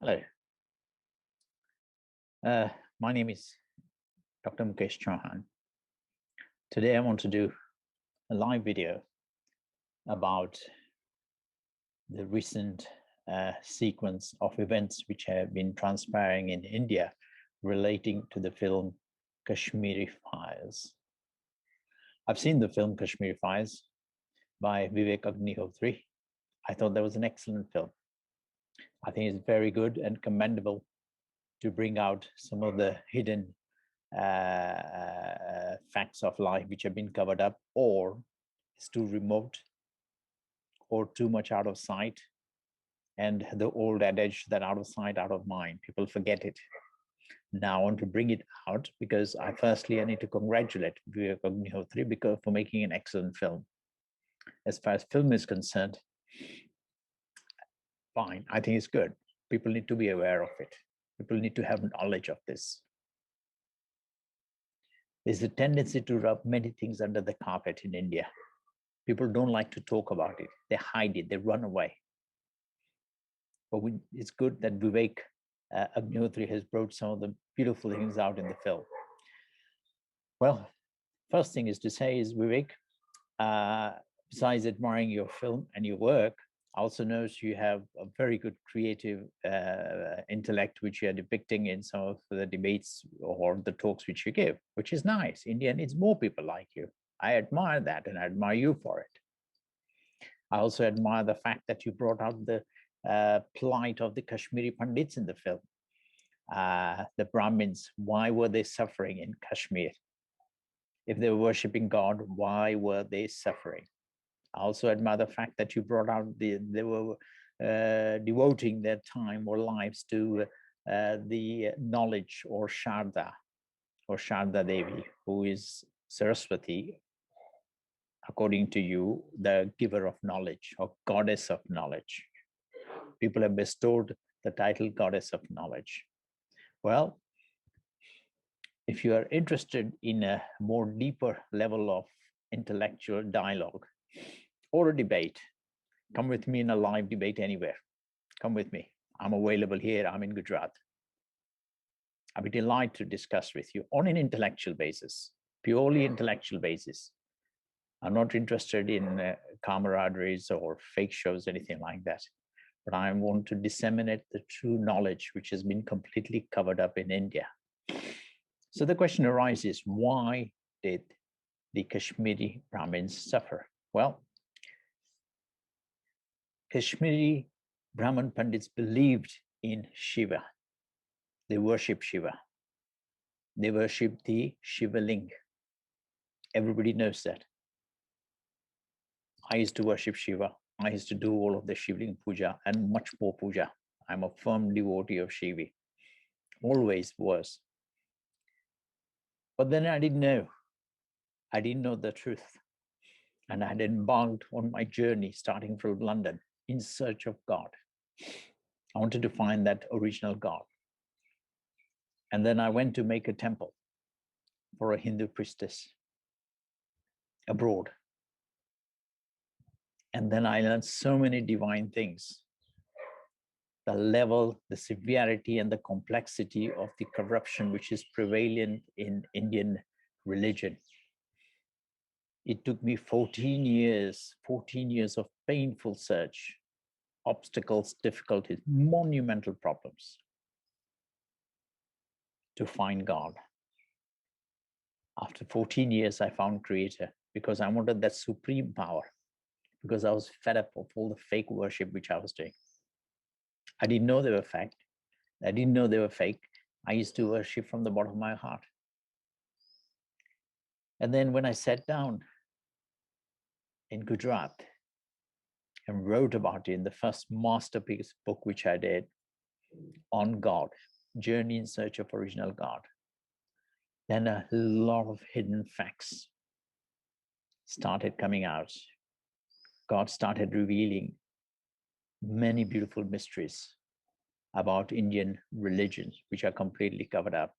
Hello, uh, my name is Dr. Mukesh Chauhan. Today I want to do a live video about the recent sequence of events which have been transpiring in India relating to the film Kashmiri Files. I've seen the film Kashmiri Files by Vivek Agnihotri. I thought that was an excellent film. I think it's very good and commendable to bring out some of the hidden facts of life which have been covered up, or is too remote or too much out of sight. And the old adage that out of sight, out of mind, people forget it. Now I want to bring it out because I need to congratulate Vivek Agnihotri for making an excellent film. As far as film is concerned, fine, I think it's good. People need to be aware of it. People need to have knowledge of this. There's a tendency to rub many things under the carpet in India. People don't like to talk about it. They hide it, they run away. But it's good that Vivek Agnihotri has brought some of the beautiful things out in the film. Well, first thing is to say is Vivek, besides admiring your film and your work, I also notice you have a very good creative intellect, which you are depicting in some of the debates or the talks which you give, which is nice. India needs more people like you. I admire that, and I admire you for it. I also admire the fact that you brought out the plight of the Kashmiri Pandits in the film. The Brahmins, why were they suffering in Kashmir? If they were worshipping God, why were they suffering? I also admire the fact that you brought out they were devoting their time or lives to the knowledge or Sharda Devi, who is Saraswati, according to you, the giver of knowledge or goddess of knowledge. People have bestowed the title goddess of knowledge. Well, if you are interested in a more deeper level of intellectual dialogue or a debate, come with me in a live debate anywhere. Come with me. I'm available here. I'm in Gujarat. I'll be delighted to discuss with you on an intellectual basis, purely intellectual basis. I'm not interested in camaraderies or fake shows, anything like that. But I want to disseminate the true knowledge which has been completely covered up in India. So the question arises, why did the Kashmiri Brahmins suffer? Well, Kashmiri Brahmin Pandits believed in Shiva. They worship Shiva. They worship the Shiva Ling. Everybody knows that. I used to worship Shiva. I used to do all of the Shivling puja and much more puja. I'm a firm devotee of Shiva. Always was. But then I didn't know. I didn't know the truth. And I had embarked on my journey starting from London in search of God. I wanted to find that original God. And then I went to make a temple for a Hindu priestess abroad. And then I learned so many divine things. The level, the severity, and the complexity of the corruption which is prevalent in Indian religion. It took me 14 years of painful search, obstacles, difficulties, monumental problems to find God. After 14 years, I found Creator because I wanted that supreme power, because I was fed up of all the fake worship which I was doing. I didn't know they were fake. I didn't know they were fake. I used to worship from the bottom of my heart. And then when I sat down in Gujarat and wrote about it in the first masterpiece book which I did on God, Journey in Search of Original God, then a lot of hidden facts started coming out. God started revealing many beautiful mysteries about Indian religions, which are completely covered up.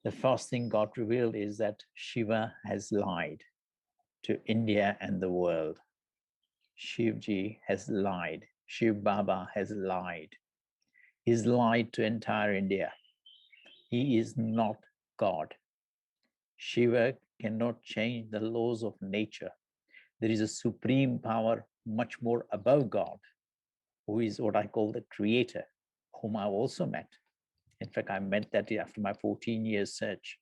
The first thing God revealed is that Shiva has lied to India and the world. Shivji has lied. Shiv Baba has lied. He's lied to entire India. He is not God. Shiva cannot change the laws of nature. There is a supreme power much more above God, who is what I call the creator, whom I also met. In fact, I met that after my 14 years search.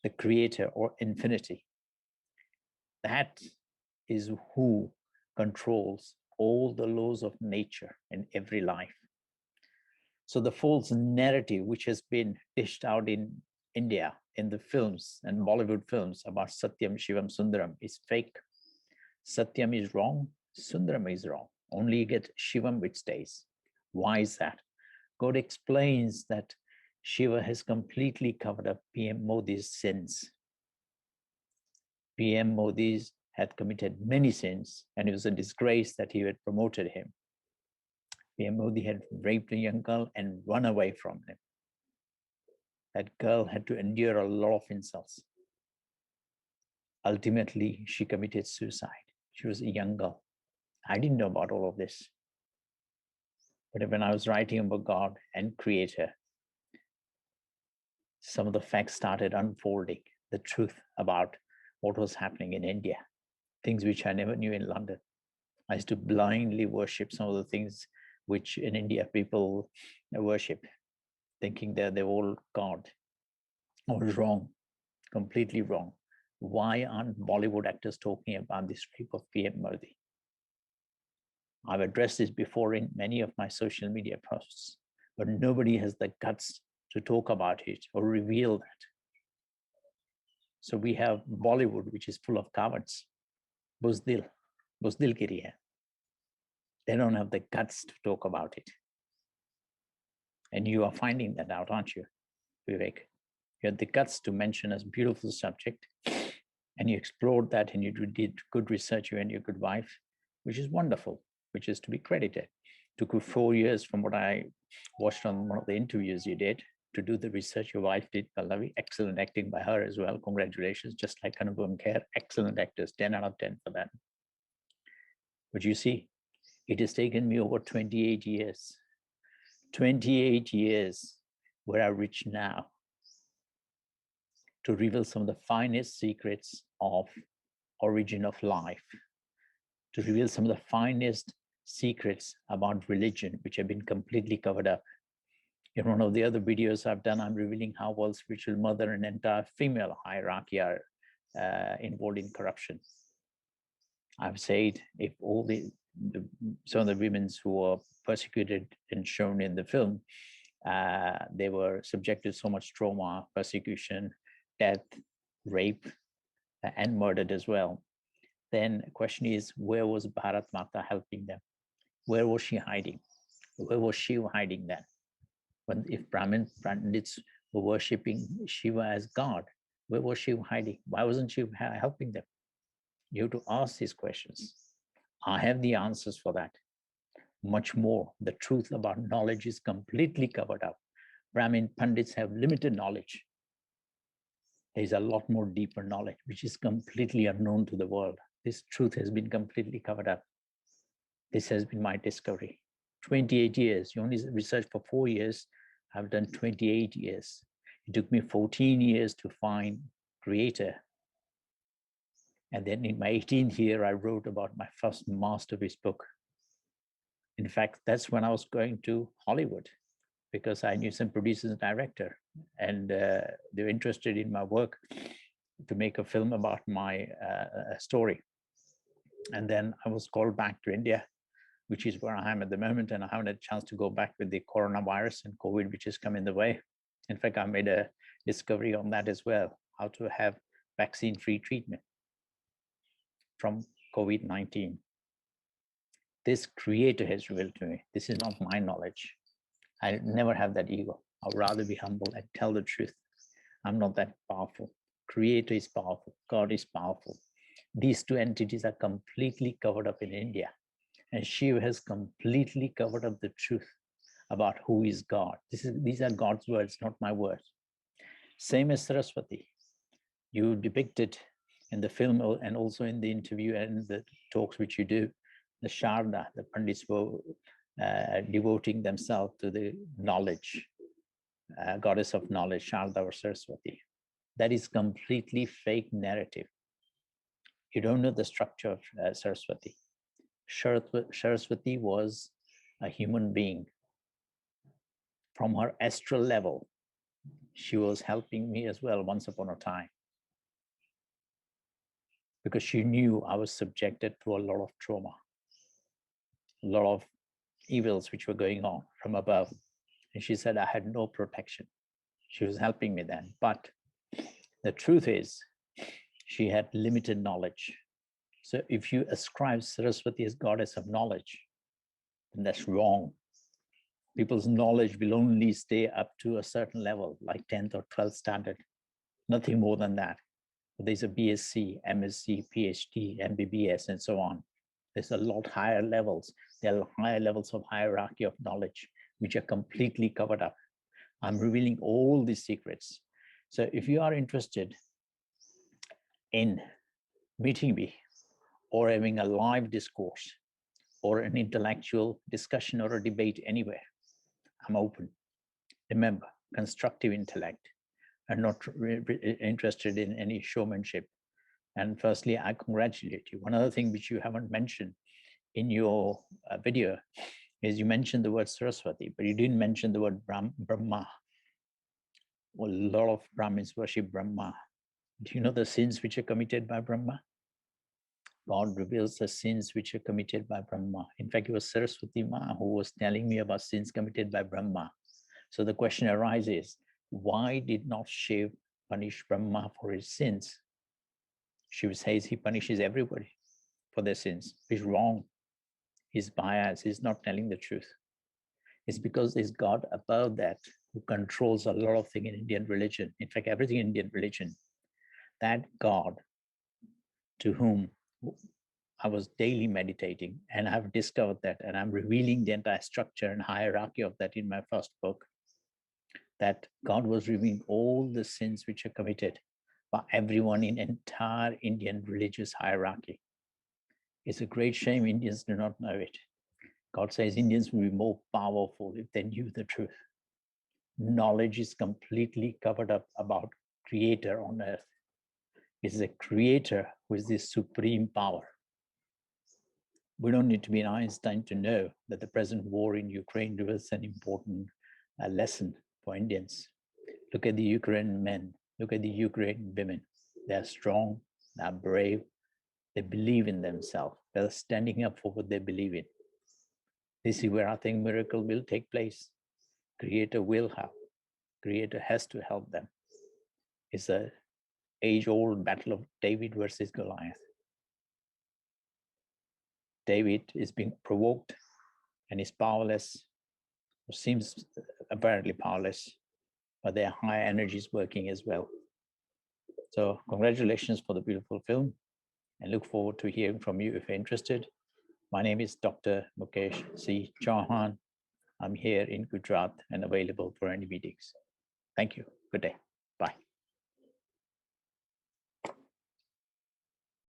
The creator or infinity. That is who controls all the laws of nature in every life. So the false narrative which has been dished out in India in the films and Bollywood films about Satyam, Shivam, Sundaram is fake. Satyam is wrong, Sundaram is wrong. Only you get Shivam which stays. Why is that? God explains that Shiva has completely covered up PM Modi's sins. PM Modi had committed many sins, and it was a disgrace that he had promoted him. PM Modi had raped a young girl and run away from him. That girl had to endure a lot of insults. Ultimately, she committed suicide. She was a young girl. I didn't know about all of this. But when I was writing about God and Creator, some of the facts started unfolding, the truth about what was happening in India, things which I never knew in London. I used to blindly worship some of the things which in India people worship, thinking they're all God. I was wrong, completely wrong. Why aren't Bollywood actors talking about this rape of PM Modi? I've addressed this before in many of my social media posts, but nobody has the guts to talk about it or reveal that. So we have Bollywood, which is full of cowards. Buzdil kiri hai. They don't have the guts to talk about it. And you are finding that out, aren't you, Vivek? You had the guts to mention a beautiful subject, and you explored that, and you did good research, you and your good wife, which is wonderful, which is to be credited. It took you 4 years from what I watched on one of the interviews you did to do the research. Your wife did, Pallavi. Excellent acting by her as well. Congratulations. Just like Anupam Kher, excellent actors, 10 out of 10 for that. But you see, it has taken me over 28 years. 28 years where I reach now to reveal some of the finest secrets of origin of life, to reveal some of the finest secrets about religion, which have been completely covered up. In one of the other videos I've done, I'm revealing how world spiritual mother and entire female hierarchy are involved in corruption. I've said if all some of the women who were persecuted and shown in the film, they were subjected to so much trauma, persecution, death, rape, and murdered as well. Then the question is, where was Bharat Mata helping them? Where was she hiding? Where was Shiva hiding then? When if Brahmin Pandits were worshipping Shiva as God, where was Shiva hiding? Why wasn't Shiva helping them? You have to ask these questions. I have the answers for that. Much more, the truth about knowledge is completely covered up. Brahmin Pandits have limited knowledge. There's a lot more deeper knowledge, which is completely unknown to the world. This truth has been completely covered up. This has been my discovery. 28 years. You only researched for 4 years. I've done 28 years. It took me 14 years to find Creator. And then in my 18th year, I wrote about my first masterpiece book. In fact, that's when I was going to Hollywood, because I knew some producers and director, and they were interested in my work to make a film about my story. And then I was called back to India, which is where I am at the moment, and I haven't had a chance to go back with the coronavirus and COVID, which has come in the way. In fact, I made a discovery on that as well, how to have vaccine-free treatment from COVID-19. This Creator has revealed to me. This is not my knowledge. I never have that ego. I'd rather be humble and tell the truth. I'm not that powerful. Creator is powerful. God is powerful. These two entities are completely covered up in India. And Shiva has completely covered up the truth about who is God. These are God's words, not my words. Same as Saraswati. You depicted in the film and also in the interview and the talks which you do, the Sharda, the Pandits were devoting themselves to the knowledge, goddess of knowledge, Sharda or Saraswati. That is completely fake narrative. You don't know the structure of Saraswati. Saraswati was a human being. From her astral level, she was helping me as well once upon a time, because she knew I was subjected to a lot of trauma, a lot of evils which were going on from above. And she said I had no protection. She was helping me then. But the truth is, she had limited knowledge. So if you ascribe Saraswati as goddess of knowledge, then that's wrong. People's knowledge will only stay up to a certain level, like 10th or 12th standard, nothing more than that. There's a BSc, MSc, PhD, MBBS, and so on. There's a lot higher levels. There are higher levels of hierarchy of knowledge, which are completely covered up. I'm revealing all these secrets. So if you are interested in meeting me or having a live discourse or an intellectual discussion or a debate anywhere, I'm open. Remember, constructive intellect, and not interested in any showmanship. And firstly, I congratulate you. One other thing which you haven't mentioned in your video is you mentioned the word Saraswati, but you didn't mention the word Brahma. Well, a lot of Brahmins worship Brahma. Do you know the sins which are committed by Brahma? God reveals the sins which are committed by Brahma. In fact, it was Saraswati Ma who was telling me about sins committed by Brahma. So the question arises, why did not Shiv punish Brahma for his sins? Shiv says he punishes everybody for their sins. He's wrong. He's biased. He's not telling the truth. It's because there's God above that who controls a lot of things in Indian religion. In fact, everything in Indian religion. That God to whom I was daily meditating, and I've discovered that, and I'm revealing the entire structure and hierarchy of that in my first book, that God was revealing all the sins which are committed by everyone in entire Indian religious hierarchy. It's a great shame Indians do not know it. God says Indians will be more powerful if they knew the truth. Knowledge is completely covered up about creator on earth. It's a creator who is the supreme power. We don't need to be an Einstein to know that the present war in Ukraine reveals an important lesson for Indians. Look at the Ukrainian men. Look at the Ukrainian women. They're strong. They're brave. They believe in themselves. They're standing up for what they believe in. This is where I think miracle will take place. Creator will help. Creator has to help them. It's an age-old battle of David versus Goliath. David is being provoked and is powerless, or seems apparently powerless, but there are high energies working as well. So congratulations for the beautiful film, and look forward to hearing from you if you're interested. My name is Dr. Mukesh C. Chauhan. I'm here in Gujarat and available for any meetings. Thank you. Good day.